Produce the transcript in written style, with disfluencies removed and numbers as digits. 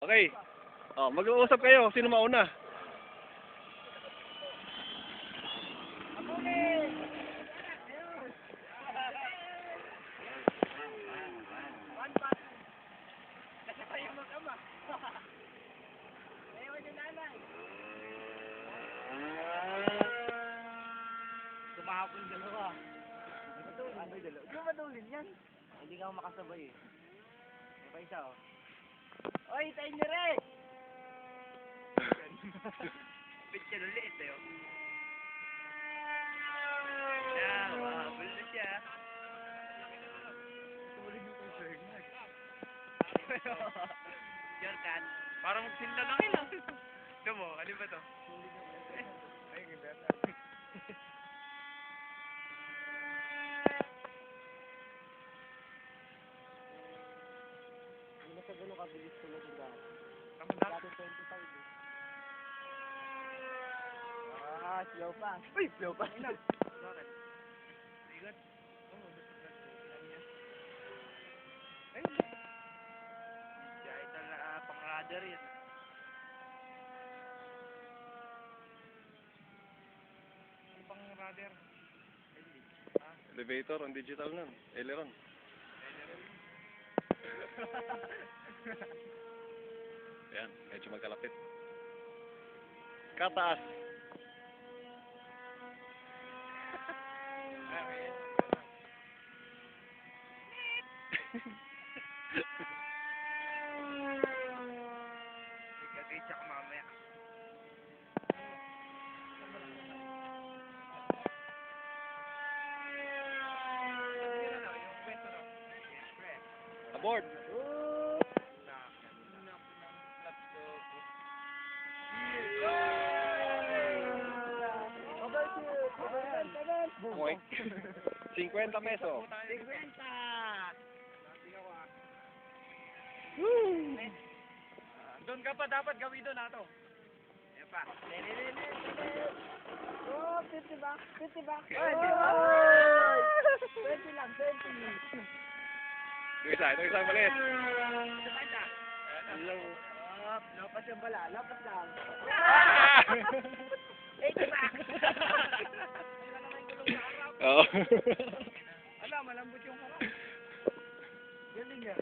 Okay. Oh, mag-uusap kayo. Sino mauna? Tumahapon yung dalawa. Ano yung dalawa? Di ba madulin yan? Hindi ka makasabay eh. May pa isa oh. Oy, tayo nyo rin! Pitch na liit eh oh. Yan, mahabol na siya. Tuloy mo kong Bernard. Jordan. Parang magsinda lang ilang. Ito mo, ano ba to? Ay, ganda na. Hindi na sa gano'ng kabilis tulad yung dati. Dati 25 eh. Ah, slow pa. Uy, slow pa. Bakit? Bigot? Oo, ay, siya ito na pang-radar yun. Ano pang-radar? Elevator, ang digital nun. Aileron. Ayan, medyo magkalapit. Kataas. Ikagay siya ka mamaya. Aboard! Moik. 50 peso. 50! Doon ka pa dapat gawin doon ato. Ayan pa. Oh, 50 ba? 50 ba? Oh, 20 lang, 20. Ito isa maliit. Lapas yung bala, lapas lang. 80 ba? Oo. Ala, malambot yung harap. Galing yan.